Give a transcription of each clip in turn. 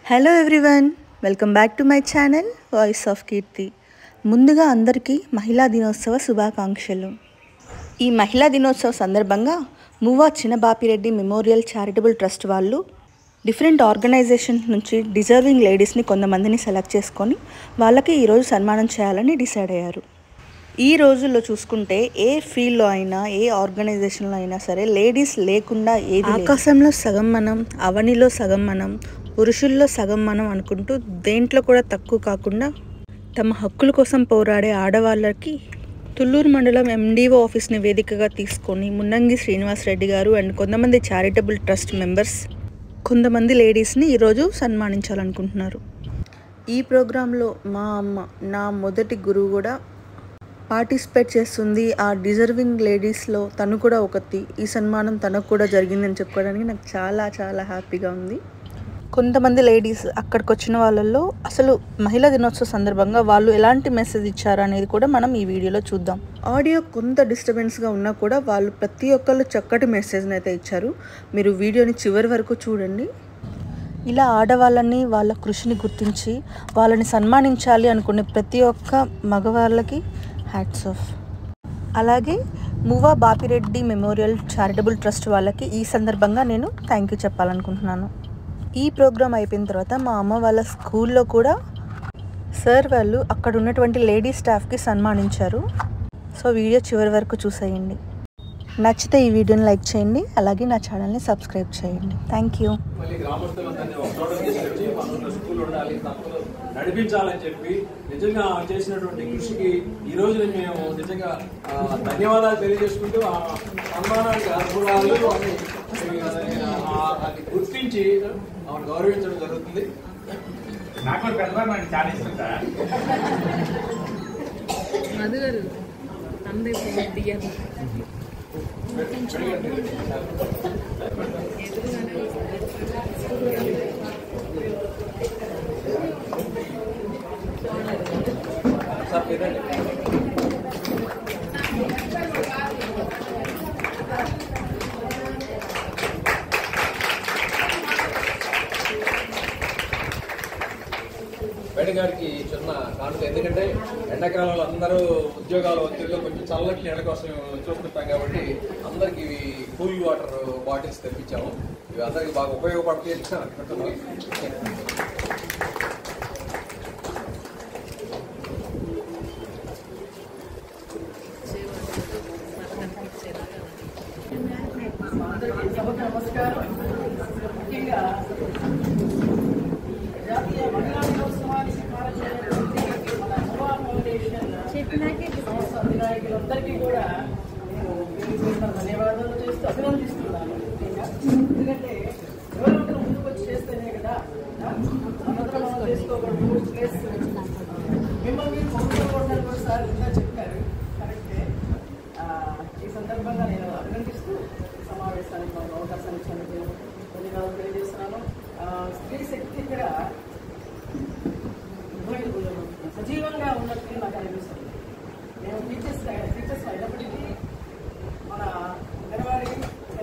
Hello everyone, welcome back to my channel voice of Keerthi. ముందుగా అందరికీ మహిళా దినోత్సవ శుభాకాంక్షలు. ఈ మహిళా దినోత్సవ సందర్భంగా Muvva Chinabapireddy memorial charitable trust వాళ్ళు డిఫరెంట్ ఆర్గనైజేషన్స్ నుంచి డిజర్వింగ్ లేడీస్ని కొంతమందిని సెలెక్ట్ చేసుకొని వాళ్ళకి ఈరోజు సన్మానం చేయాలని డిసైడ్ అయ్యారు. ఈ రోజుల్లో చూసుకుంటే ఏ ఫీల్డ్లో అయినా, ఏ ఆర్గనైజేషన్లో అయినా సరే లేడీస్ లేకుండా ఏది, ఆకాశంలో సగం మనం, అవనిలో సగం మనం, పురుషుల్లో సగం మనం అనుకుంటూ దేంట్లో కూడా తక్కువ కాకుండా తమ హక్కుల కోసం పోరాడే ఆడవాళ్ళకి తుళ్ళూరు మండలం ఎండిఓ ఆఫీస్ని వేదికగా తీసుకొని మున్నంగి శ్రీనివాసరెడ్డి గారు అండ్ కొంతమంది చారిటబుల్ ట్రస్ట్ మెంబర్స్ కొంతమంది లేడీస్ని ఈరోజు సన్మానించాలనుకుంటున్నారు. ఈ ప్రోగ్రాంలో మా అమ్మ, నా మొదటి గురువు కూడా పార్టిసిపేట్ చేస్తుంది. ఆ డిజర్వింగ్ లేడీస్లో తను కూడా ఒకటి. ఈ సన్మానం తనకు కూడా జరిగిందని చెప్పుకోవడానికి నాకు చాలా చాలా హ్యాపీగా ఉంది. కొంతమంది లేడీస్ అక్కడికి వచ్చిన వాళ్ళల్లో అసలు మహిళా దినోత్సవ సందర్భంగా వాళ్ళు ఎలాంటి మెసేజ్ ఇచ్చారు అనేది కూడా మనం ఈ వీడియోలో చూద్దాం. ఆడియో కొంత డిస్టర్బెన్స్గా ఉన్నా కూడా వాళ్ళు ప్రతి ఒక్కళ్ళు చక్కటి మెసేజ్ని అయితే ఇచ్చారు. మీరు వీడియోని చివరి వరకు చూడండి. ఇలా ఆడవాళ్ళని, వాళ్ళ కృషిని గుర్తించి వాళ్ళని సన్మానించాలి అనుకునే ప్రతి ఒక్క మగవాళ్ళకి హ్యాట్స్ ఆఫ్. అలాగే మువ్వా బాపిరెడ్డి మెమోరియల్ చారిటబుల్ ట్రస్ట్ వాళ్ళకి ఈ సందర్భంగా నేను థ్యాంక్ యూ చెప్పాలనుకుంటున్నాను. ఈ ప్రోగ్రాం అయిపోయిన తర్వాత మా అమ్మ వాళ్ళ స్కూల్లో కూడా సార్ వాళ్ళు అక్కడ ఉన్నటువంటి లేడీ స్టాఫ్కి సన్మానించారు. సో వీడియో చివరి వరకు చూసేయండి. నచ్చితే ఈ వీడియోని లైక్ చేయండి, అలాగే నా ఛానల్ని సబ్స్క్రైబ్ చేయండి. Thank you. నడిపించాలని చెప్పి నిజంగా చేసినటువంటి కృషికి ఈ రోజు మేము నిజంగా ధన్యవాదాలు తెలియజేసుకుంటూ ఆ సన్మానానికి అర్హురాలు అది గుర్తించి ఆమెను గౌరవించడం జరుగుతుంది. నాకు పెద్దవారు చాలా ఇష్టం సార్. మేడం గారికి చిన్న కానుక, ఎందుకంటే ఎండాకాలంలో అందరూ ఉద్యోగాల ఒత్తిడిలో కొంచెం చల్లటి నీళ్ళ కోసం చూస్తుంటాం కాబట్టి అందరికి ఇవి కూల్ వాటర్ బాటిల్స్ తెప్పించాము. ఇవి అందరికి బాగా ఉపయోగపడతాయి అనుకుంటున్నాం. నమస్కారం. ముఖ్యంగా జాతీయ మహిళా దినోత్సవానికి భారతదేశ మన మువ్వా ఫౌండేషన్ సంస్థ అధినాయకులందరికీ కూడా నేను ధన్యవాదాలు చేస్తూ అభినందిస్తున్నాను. ఎందుకంటే ఎవరు ముందుకు వచ్చి చేస్తేనే కదా మనందరం మనం చేసుకోకూడదు. ప్లస్ మిమ్మల్ని పొందుకోకూడదని కూడా సార్ ఇంకా చెప్పారు. కరెక్టే. ఈ సందర్భంగా నేను అభినందిస్తూ సమావేశానికి మాకు అవకాశం ఇచ్చినందుకు ధన్యవాదాలు తెలియజేస్తున్నాను. స్త్రీ శక్తి ఇక్కడ సజీవంగా ఉన్నట్టు నాకు అనిపిస్తుంది. మేము టీచర్స్ అయినప్పటికీ మన అంగన్వాడీ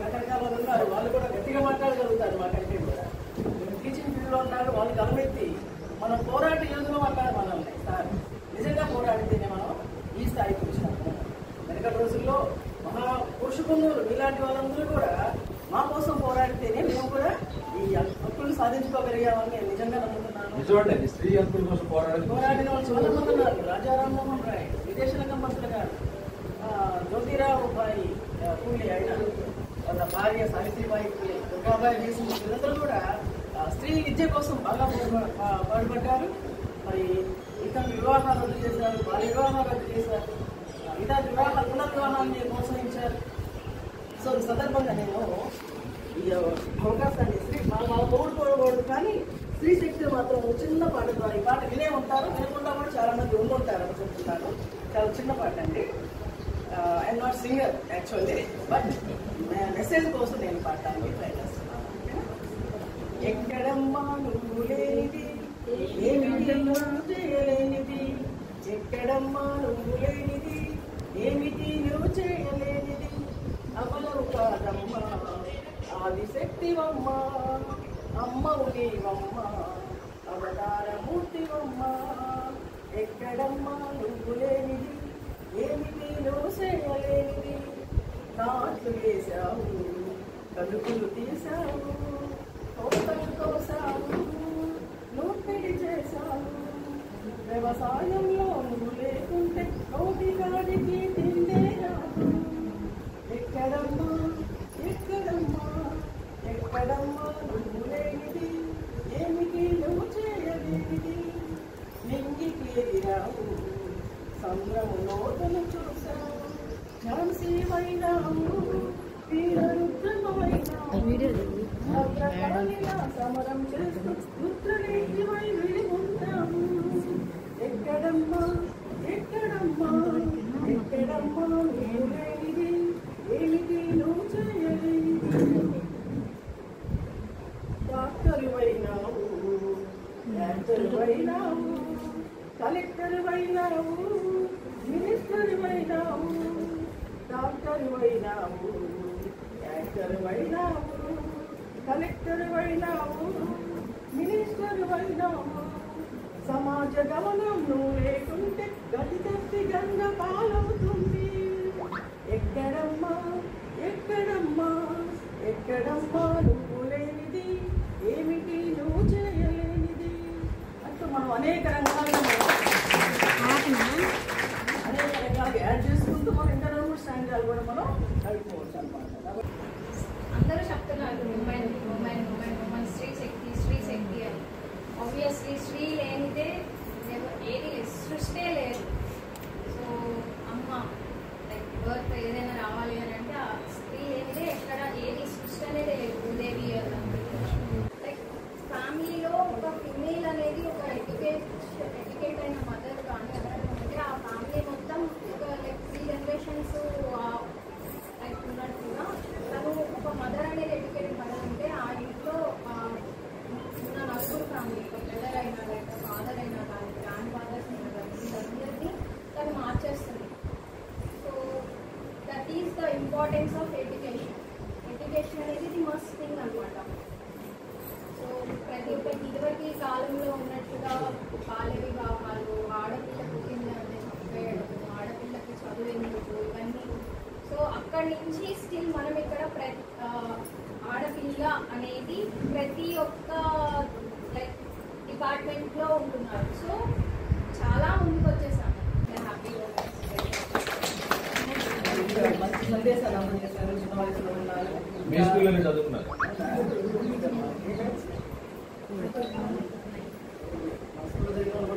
రకరకాల ఉన్నారు, వాళ్ళు కూడా గట్టిగా మాట్లాడగలుగుతారు. మాకంటే కూడా మేము టీచింగ్ ఫీల్డ్లో ఉన్నారు. వాళ్ళు గమనెత్తి మనం పోరాట యోధులు అన్నారు మనల్ని. సార్ నిజంగా పోరాడితేనే మనం ఈ స్థాయికి వచ్చినాము. వెనకటి రోజుల్లో మహా పురుషులు ఇలాంటి వాళ్ళందరూ కూడా మా కోసం పోరాడితేనే మేము కూడా ఈ హక్కులు సాధించుకోగలిగామని నేను నిజంగా నమ్ముతున్నాను. చూడండి, స్త్రీ హక్కుల కోసం పోరాడిన వాళ్ళు చాలా మంది ఉన్నారు. రాజా రామ్మోహన్ రాయ్, విదేశాంగ మంత్రి గారు, జ్యోతిరావు బాయి పూలే, ఆయన వాళ్ళ భార్య సావిత్రిబాయి పూలే, దుర్గాబాయి దేశముఖి, వీళ్ళందరూ కూడా స్త్రీ విద్య కోసం బాగా పాటుపడ్డారు. మరి ఇతర వివాహాలు రద్దు చేశారు, బాల్య వివాహాలు రద్దు చేశారు, ఇతర వివాహాలు పునర్వివాహాన్ని ప్రోత్సహించారు. సో ఈ సందర్భంగా నేను ఈ అవకాశాన్ని మా కోరుకోకూడదు, కానీ స్త్రీ శక్తి మాత్రం చిన్న పాట ద్వారా ఈ పాట వినే ఉంటారు, వినకుండా కూడా చాలా మంది ఉండుంటారు అనుకుంటున్నాను. చాలా చిన్న పాట అండి. I'm not singer actually, but message కోసం నేను పాడటానికి ట్రై చేస్తున్నాను. ఎక్కడమ్మా నువ్వు లేనిది, ఏమిటి నువ్వు చేయలేనిది, ఎక్కడమ్మా నువ్వు లేనిది, ఏమిటి నువ్వు చేయలేనిది, అమలు కాదమ్మా ఆదిశక్తివమ్మ, అమ్మవు నీవమ్మ ఎక్కడమ్మా నువ్వు లేనిది, ఏమిటి నువ్వు చేయలేనిది. నాట్లు వేశావు, కలుపులు తీశావు, కోతలు కోసావు, నూపిడి చేశావు. వ్యవసాయంలో నువ్వు లేకుంటే నోటిగాడికి తిండే రాదు. ఎక్కడమ్మా ఎక్కడమ్మా ఎక్కడమ్మా నువ్వు లేనిది, ఏమిటి నువ్వు చేయలేనిది. నింగికి ఎదిరావు, సంద్రము లోతును చూశావు, ఝాన్సీ వైనావు, వీరరుద్రమైనావు. సమరం చేస్తూ రుద్రనీతివై విడి ఉంటావు. ఎక్కడమ్మా ఎక్కడమ్మా ఎక్కడమ్మా నువ్వు లేనిది, ఏమిటి నువ్వు చేయలేనిది. డాక్టరు అయినావు, యాక్టరు అయినావు, కలెక్టర్ అయినావు, మినిస్టర్ అయినావు. డాక్టరు అయినావు, యాక్టర్ అయినావు, కలెక్టర్ అయినావు, మినిస్టర్ అయినావు. సమాజ గమనం నువ్వు లేకుంటే గతి తప్పి గంగ పాలవుతుంది. ఎక్కడమ్మా ఎక్కడమ్మా ఎక్కడమ్మా నువ్వు లేనిది, ఏమిటి నువ్వు చేయలేనిది. అంటూ మనం అనేక రంగాల్లో యాడ్ చేసుకుంటూ మనం ఇంకా 2 స్టాండర్లు కూడా మనం నడుపుకోవచ్చు అన్నమాట. అందరూ చెప్తున్నారు ఉమెన్ ఉమెన్ ఉమెన్ ఉమెన్, స్త్రీ శక్తి స్త్రీ శక్తి అని. ఆబ్వియస్లీ స్త్రీ లేనిదే ఏది సృష్టే లేదు. సో అమ్మ లైక్ బర్త్ ఏదైనా రావాలి అని అంటే ఆ స్త్రీ లేనిదే ఎక్కడ ఏది సృష్టి అనేది లేదు. భూదేవి లైక్ ఫ్యామిలీలో ఒక ఫిమేల్ అనేది ఒక ఎడ్యుకేట్ అయిన మదర్ కానీ అంటే ఆ ఫ్యామిలీ మొత్తం ఒక లైక్ 3 జనరేషన్స్ లైక్ ఉన్నట్టుగా తను ఒక మదర్ అనేది ఎడ్యుకేటెడ్ మదర్ అంటే ఆ ఇంట్లో ఉన్న నలుగురు ఫ్యామిలీ బ్రదర్ అయినా లైక్ ఫాదర్ అయినా కానీ గ్రాండ్ ఫాదర్స్ అయినా కానీ వీళ్ళందరినీ తను మార్చేస్తుంది. So that is the importance of education. Education అనేది ది మస్ట్ థింగ్ అనమాట. సో ప్రతి ఒక్క ఇదివరకు కాలంలో ఉన్నట్టుగా బాల్య వివాహాలు, ఆడపిల్ల పుట్టిందంటే చంపేయడం, ఆడపిల్లకి చదువు ఎందుకు, ఇవన్నీ. సో అక్కడి నుంచి స్టిల్ మనం ఇక్కడ ఆడపిల్ల అనేది ప్రతి ఒక్క లైక్ డిపార్ట్మెంట్లో ఉంటున్నారు. సో చాలా ముందుకు వచ్చేసాను. హ్యాపీగా మంచి సందేశాలు అందజేశారు. చిన్న వయసులో ఉన్నారు. మీ స్కూల్లోనే చదువుకున్నారు.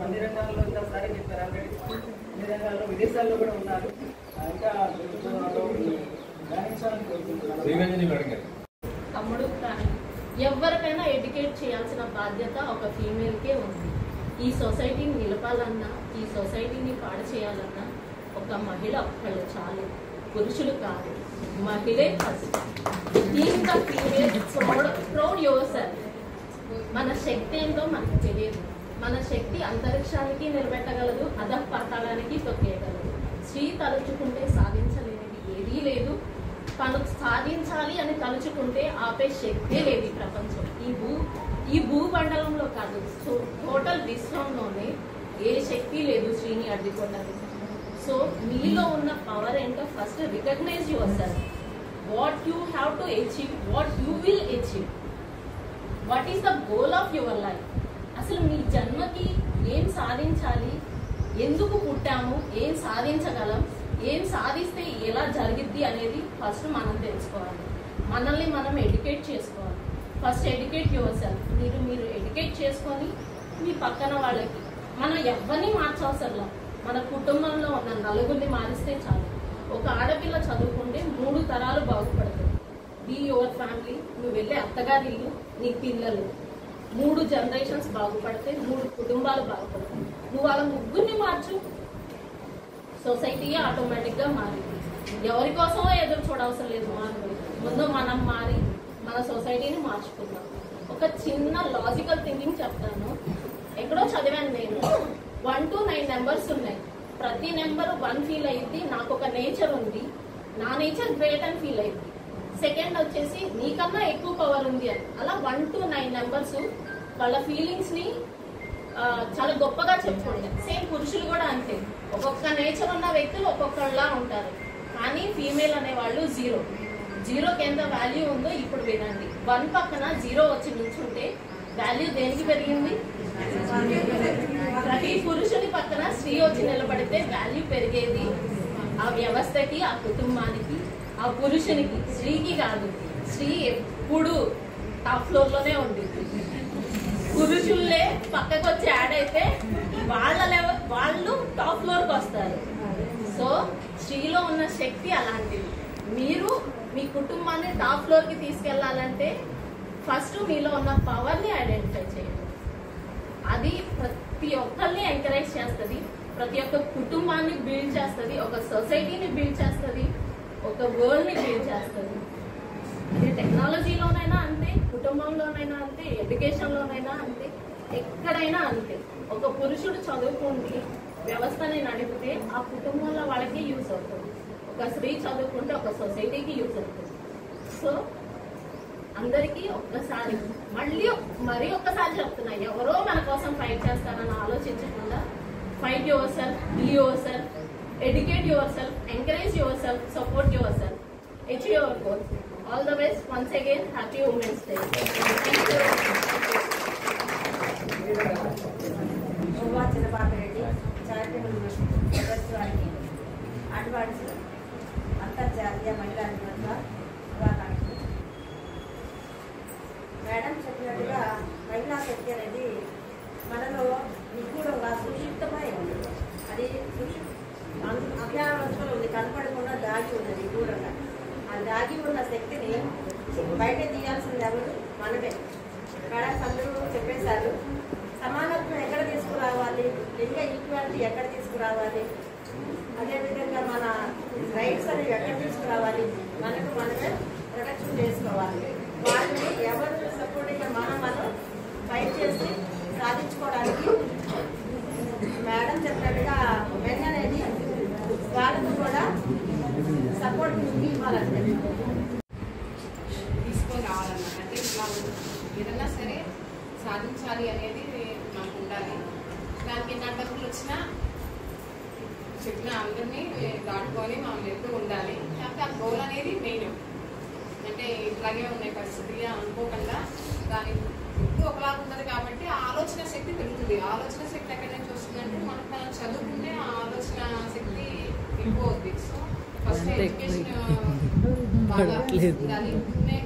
అన్ని రంగాల్లో ఇంకా సారీ చెప్పారు. అన్ని రంగాల్లో విదేశాల్లో కూడా ఉన్నారు. ఇంకా తమ్ముడు కానీ ఎవరికైనా ఎడ్యుకేట్ చేయాల్సిన బాధ్యత ఒక ఫీమేల్కే ఉంది. ఈ సొసైటీని నిలపాలన్నా, ఈ సొసైటీని పాడు చేయాలన్నా ఒక మహిళ ఒక్కళ్ళు చాలు, పురుషులు కాదు, మహిళే ఫస్ట్. Proud your self. మన శక్తి ఏంటో మనకు తెలియదు. మన శక్తి అంతరిక్షానికి నిలబెట్టగలదు, అధఃపాతాళానికి తొక్కేయగలదు. స్త్రీ తలుచుకుంటే సాధించలేనిది ఏదీ లేదు. తను సాధించాలి అని తలుచుకుంటే ఆపే శక్తే లేదు ఈ ప్రపంచం. ఈ భూమండలంలో కాదు, సో టోటల్ విశ్వంలోనే ఏ శక్తి లేదు స్త్రీని అడ్డుకోవడానికి. సో మీలో ఉన్న పవర్ ఏంటో first recognise yourself. What you have to achieve, what you will achieve, what is the goal of your life. అసలు మీ జన్మకి ఏం సాధించాలి, ఎందుకు పుట్టాము, ఏం సాధించగలం, ఏం సాధిస్తే ఎలా జరిగిద్ది అనేది ఫస్ట్ మనం తెలుసుకోవాలి. మనల్ని మనం ఎడ్యుకేట్ చేసుకోవాలి. First educate your self. మీరు ఎడ్యుకేట్ చేసుకొని మీ పక్కన వాళ్ళకి, మనం ఎవరిని మార్చవసరంలా, మన కుటుంబంలో ఉన్న నలుగురిని మారిస్తే చాలు. ఒక ఆడపిల్ల చదువుకుంటే 3 తరాలు బాగుపడతాయి. Be your family. నువ్వు వెళ్ళే అత్తగారి ఇల్లు, నీ పిల్లలు, 3 జనరేషన్స్ బాగుపడితే 3 కుటుంబాలు బాగుపడతాయి. నువ్వు వాళ్ళ ముగ్గురిని మార్చు, సొసైటీ ఆటోమేటిక్గా మారింది. ఎవరి కోసమో ఎదురు చూడవసరం లేదు. ముందు మనం మారి మన సొసైటీని మార్చుకుందాం. ఒక చిన్న లాజికల్ థింకింగ్ చెప్తాను. ఎక్కడో చదివాను నేను, 1 to 9 నెంబర్స్ ఉన్నాయి. ప్రతి నెంబర్ 1 ఫీల్ అయ్యింది. నాకు ఒక నేచర్ ఉంది, నా నేచర్ గ్రేట్ అని ఫీల్ అయింది. సెకండ్ వచ్చేసి నీకన్నా ఎక్కువ పవర్ ఉంది అని. అలా 1 to 9 నెంబర్స్ వాళ్ళ ఫీలింగ్స్ ని చాలా గొప్పగా చెప్పుకుంటారు. సేమ్ పురుషులు కూడా అంతే. ఒక్కొక్క నేచర్ ఉన్న వ్యక్తులు ఒక్కొక్కలా ఉంటారు. కానీ ఫీమేల్ అనే వాళ్ళు జీరోకి ఎంత వాల్యూ ఉందో ఇప్పుడు వినండి. 1 పక్కన 0 వచ్చి నిల్చుంటే వాల్యూ దేనికి పెరిగింది? ప్రతి పురుషుని పక్కన స్త్రీ వచ్చి నిలబడితే వాల్యూ పెరిగేది ఆ వ్యవస్థకి, ఆ కుటుంబానికి, ఆ పురుషునికి. స్త్రీకి కాదు. స్త్రీ ఎప్పుడు టాప్ ఫ్లోర్ లోనే ఉండేది. పురుషుల్లే పక్కకు వచ్చి యాడ్ అయితే వాళ్ళు టాప్ ఫ్లోర్ కి వస్తారు. సో స్త్రీలో ఉన్న శక్తి అలాంటిది. మీరు మీ కుటుంబాన్ని టాప్ ఫ్లోర్ కి తీసుకెళ్లాలంటే ఫస్ట్ మీలో ఉన్న పవర్ ని ఐడెంటిఫై చేయండి. అది ప్రతి ఒక్కరిని ఎంకరేజ్ చేస్తుంది, ప్రతి ఒక్క కుటుంబాన్ని బిల్డ్ చేస్తుంది, ఒక సొసైటీని బిల్డ్ చేస్తుంది, ఒక వరల్డ్ ని బిల్డ్ చేస్తుంది. అది టెక్నాలజీలోనైనా అంతే, కుటుంబంలోనైనా అంతే, ఎడ్యుకేషన్ లోనైనా అంతే, ఎక్కడైనా అంతే. ఒక పురుషుడు చదువుకుంటే వ్యవస్థని నడిపితే ఆ కుటుంబంలో వాళ్ళకి యూజ్ అవుతుంది. ఒక స్త్రీ చదువుకుంటే ఒక సొసైటీకి యూజ్ అవుతుంది. సో అందరికీ మరీ ఒక్కసారి చెప్తున్నా, ఎవరో మన కోసం ఫైట్ చేస్తారని ఆలోచించకుండా fight yourself, be yourself, educate yourself, encourage yourself, support yourself, achieve your goals. All the best. Once again happy women's day. Chinnapapireddy charitable trust వారికి అడ్వాన్స్ అంతర్జాతీయ మహిళా దినోత్సవ శుభాకాంక్షలు. మేడం చెప్పినట్టుగా మహిళా శక్తి అనేది మనలో నిగూఢంగా సుషిప్తమై ఉంది. అది అభ్యాసంలో ఉంది, కనపడకుండా దాగి ఉన్నది నిగూఢంగా. ఆ దాగి ఉన్న శక్తిని బయట తీయాల్సింది ఎవరు? మనమే. మేడం అందరూ చెప్పేశారు. సమానత్వం ఎక్కడ తీసుకురావాలి, లింగ ఈక్వాలిటీ ఎక్కడ తీసుకురావాలి, అదేవిధంగా మన రైట్స్ అనేవి ఎక్కడ తీసుకురావాలి, మనకు మనమే ప్రొటెక్షన్ చేసుకోవాలి. వాళ్ళని ఎవరు సపోర్ట్గా మనం ఫైట్ చేసి సాధించుకోవడానికి మేడం చెప్పినట్టుగా మెన్ అనేది వాళ్ళకు కూడా సపోర్ట్ ఇవ్వాలంటే తీసుకొని రావాలన్నమాట. అంటే వాళ్ళు ఏదన్నా సరే సాధించాలి అనేది మనకు ఉండాలి. దానికి ఎన్ని అడ్డంకులు వచ్చినా చెప్పిన అందరినీ దాటుకొని మనం ఎప్పుడు ఉండాలి. కాకపోతే ఆ గోల్ అనేది మెయిన్. అంటే ఇట్లాగే ఉన్నాయి పరిస్థితులు అనుకోకుండా దాని ఎప్పుడు ఒకలాగా ఉంటుంది కాబట్టి ఆ ఆలోచన శక్తి పెరుగుతుంది. ఆలోచన శక్తి ఎక్కడి నుంచి వస్తుందంటే మనం చదువుకుంటే ఆ ఆలోచన శక్తి ఎక్కువ అవుతుంది. సో ఫస్ట్ ఎడ్యుకేషన్ బాగా ఉండాలి.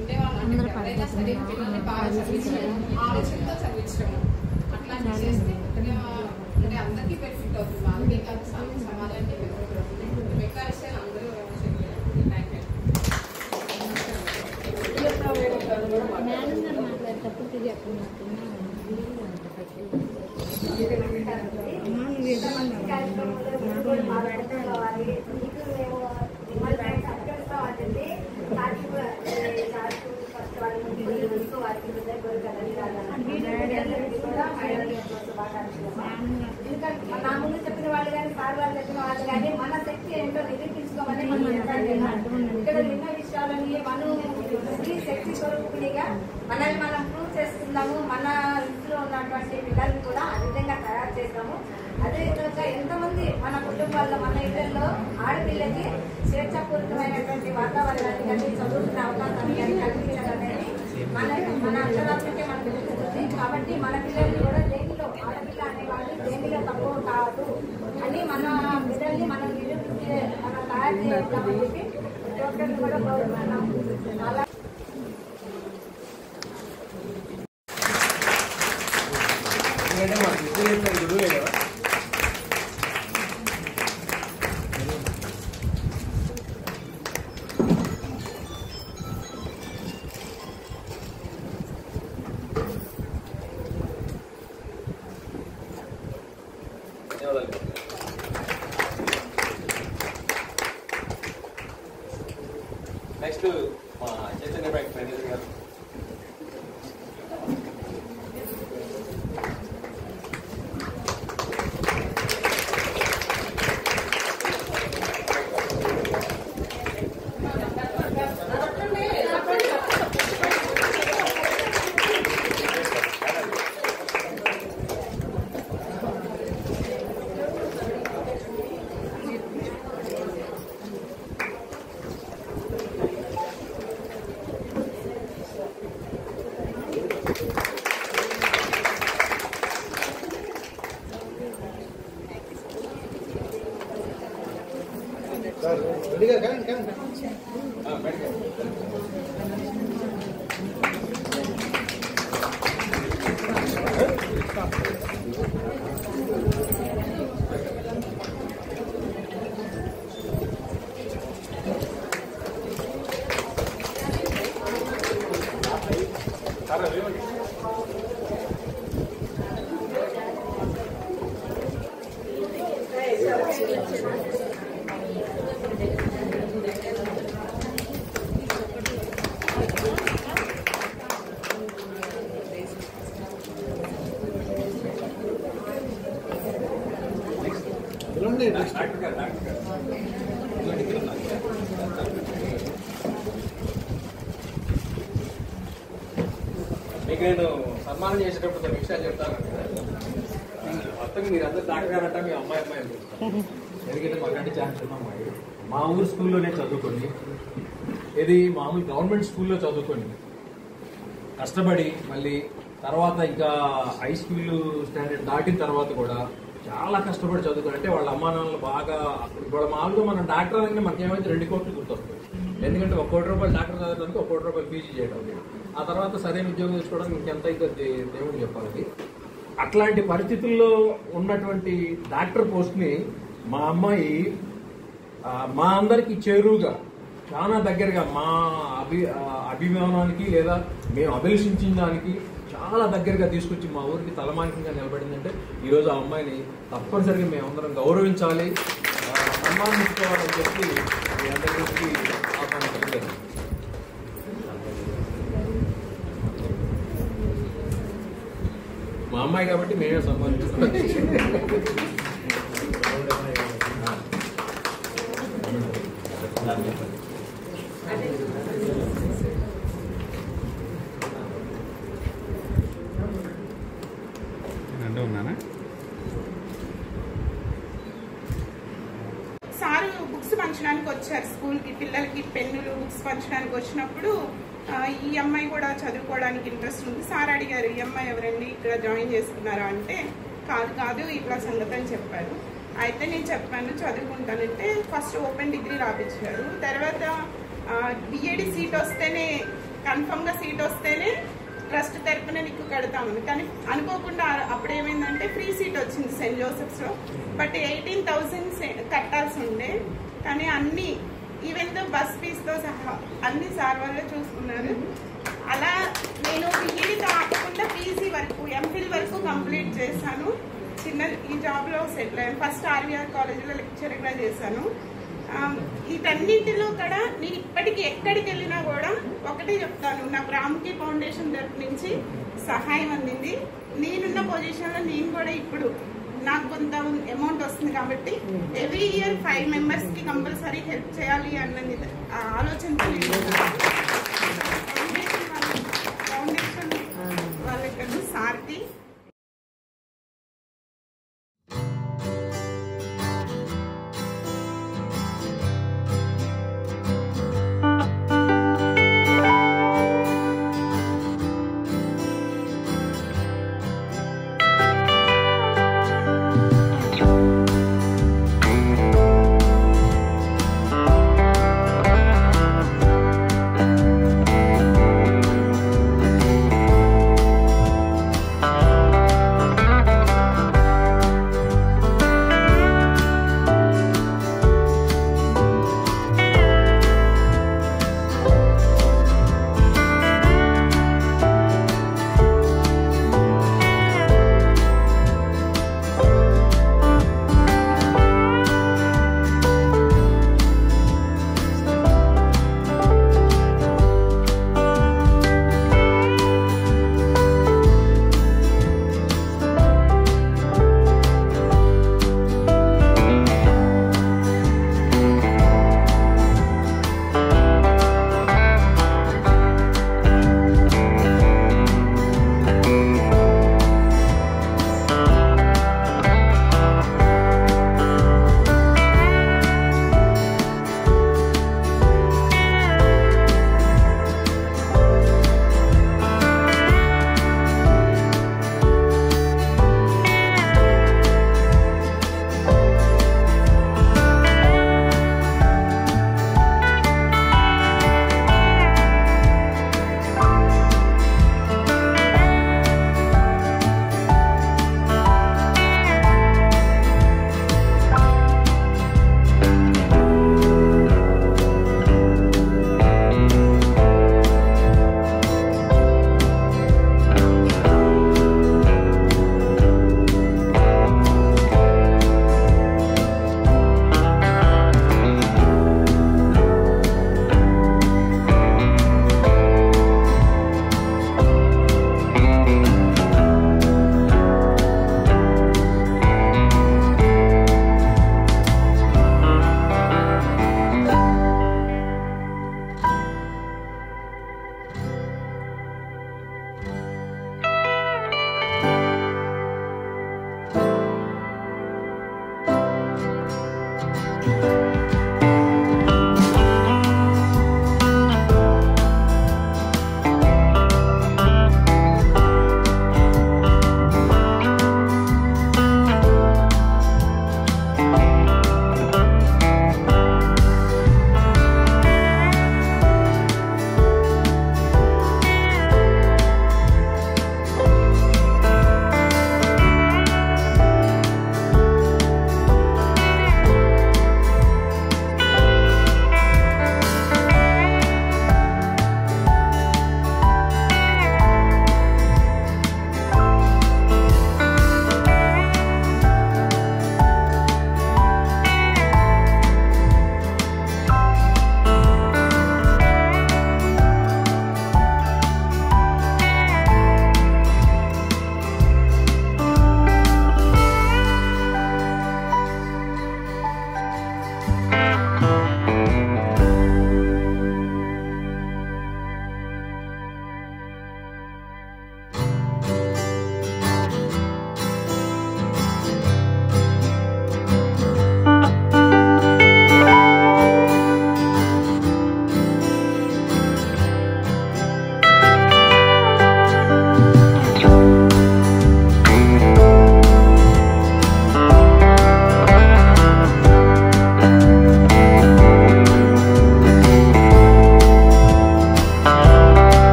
ఉండేవాళ్ళు అంటే ఎవరైనా సరే పిల్లల్ని బాగా చదివించడం, ఆలోచనతో చదివించడం అట్లాంటివి చేస్తే అంటే అందరికీ బెనిఫిట్ అవుతుంది. వాళ్ళకే కాదు సమాజానికి బెనిఫిట్ అవుతుంది. మిగతా విషయాలు అందరూ థ్యాంక్ యూ. నా ముందు చెప్పిన వాళ్ళు కానీ సార్ వాళ్ళు చెప్పిన వాళ్ళు కానీ మన శక్తి ఏంటో నిరూపించుకోమని మనం ఇక్కడ విన్న విషయాలని మనం స్త్రీ శక్తి స్వరూపిణిగా మనల్ని మనం ప్రూవ్ చేసుకుందాము. మన ఇంట్లో ఉన్నటువంటి పిల్లల్ని కూడా ఆ విధంగా తయారు చేస్తాము. అదేవిధంగా ఎంతమంది మన కుటుంబాల్లో మన ఇళ్లలో ఆడపిల్లకి స్వేచ్ఛాపూరితమైనటువంటి వాతావరణాన్ని కానీ చదువుకునే అవకాశాన్ని కానీ కల్పించడం అనేది మన అక్షరాలకే మనకు తెలుస్తుంది. కాబట్టి మన పిల్లల్ని కూడా దేనిలో ఆడపిల్ల అనేవాళ్ళు దేనిలో తక్కువ కాదు అని మన పిల్లల్ని మనం నిరూపించే మనం తయారు చేద్దామని చెప్పి డాక్టర్ని కూడా కోరుతున్నాం. అలా నెక్స్ట్ మా చైతన్య బ్యాంక్ మేనేజర్ గారు. మీకు నేను సన్మానం చేసేటప్పుడు కొన్ని విషయాలు చెప్తాను. మొత్తం మీరు అందరు డాక్టర్ గారంట మీ అమ్మాయి ఎందుకంటే మాకంటే చాలా చిన్న అమ్మాయి మా ఊరు స్కూల్లోనే చదువుకొని ఇది మామూలు గవర్నమెంట్ స్కూల్లో చదువుకొని కష్టపడి మళ్ళీ తర్వాత ఇంకా హై స్కూల్ స్టాండర్డ్ దాటిన తర్వాత కూడా చాలా కష్టపడి చదువుకొని అంటే వాళ్ళ అమ్మా నాన్నలు బాగా ఇప్పుడు మామూలుగా మనం డాక్టర్ అనగానే మనకేమైతే 2 కోట్లు గుర్తొస్తుంది. ఎందుకంటే 1 కోటి రూపాయలు డాక్టర్ చదవడానికి 1 కోటి రూపాయలు పీజీ చేయడం, ఆ తర్వాత సరైన ఉద్యోగం తెచ్చుకోవడానికి ఇంకెంత అయితే దేవుడు చెప్పాలి. అట్లాంటి పరిస్థితుల్లో ఉన్నటువంటి డాక్టర్ పోస్ట్ని మా అమ్మాయి మా అందరికి చేరువుగా చాలా దగ్గరగా మా అభిమానానికి లేదా మేము అభిలషించిన దానికి చాలా దగ్గరగా తీసుకొచ్చి మా ఊరికి తలమానికంగా నిలబడిందంటే ఈరోజు ఆ అమ్మాయిని తప్పనిసరిగా మేమందరం గౌరవించాలి, సన్మానించుకోవాలని చెప్పి మీ అందరికీ ఆహ్వానించలేదు. మా అమ్మాయి కాబట్టి మేమే సన్మానించుకోవాలి. ఉన్నానా సారు బుక్స్ పంచడానికి వచ్చారు స్కూల్కి, పిల్లలకి పెన్నులు బుక్స్ పంచడానికి వచ్చినప్పుడు ఈ అమ్మాయి కూడా చదువుకోవడానికి ఇంట్రెస్ట్ ఉంది. సార్ అడిగారు ఈ అమ్మాయి ఎవరండి ఇక్కడ జాయిన్ చేసుకున్నారా అంటే కాదు ఇట్లా సంగతి అని చెప్పారు. అయితే నేను చెప్పాను చదువుకుంటానంటే ఫస్ట్ ఓపెన్ డిగ్రీ రాపించారు. తర్వాత బిఏడి సీట్ వస్తేనే కన్ఫర్మ్గా సీట్ వస్తేనే ట్రస్ట్ తరపున నీకు కడతామని, కానీ అనుకోకుండా అప్పుడు ఏమైందంటే ఫ్రీ సీట్ వచ్చింది సెయింట్ జోసెఫ్స్లో. బట్ 18,000 కట్టాల్సి ఉండే, కానీ అన్ని ఈవెన్ దో బస్ ఫీజుతో సహా అన్ని సార్ వాళ్ళే చూసుకున్నారు. అలా నేను బిఈడి కాకుండా పీజీ వరకు ఎంఫిల్ వరకు కంప్లీట్ చేశాను. చిన్న ఈ జాబ్లో సెటిల్ అయ్యాను. ఫస్ట్ ఆర్వీఆర్ కాలేజీలో లెక్చరర్గా చేశాను. వీటన్నింటిలో కూడా నేను ఇప్పటికీ ఎక్కడికి వెళ్ళినా కూడా ఒకటే చెప్తాను, నాకు రామ్కి ఫౌండేషన్ తరపు నుంచి సహాయం అందింది. నేనున్న పొజిషన్లో నేను కూడా ఇప్పుడు నాకు కొంత అమౌంట్ వస్తుంది కాబట్టి ఎవ్రీ ఇయర్ 5 మెంబర్స్కి కంపల్సరీ హెల్ప్ చేయాలి అన్నది ఆలోచనతో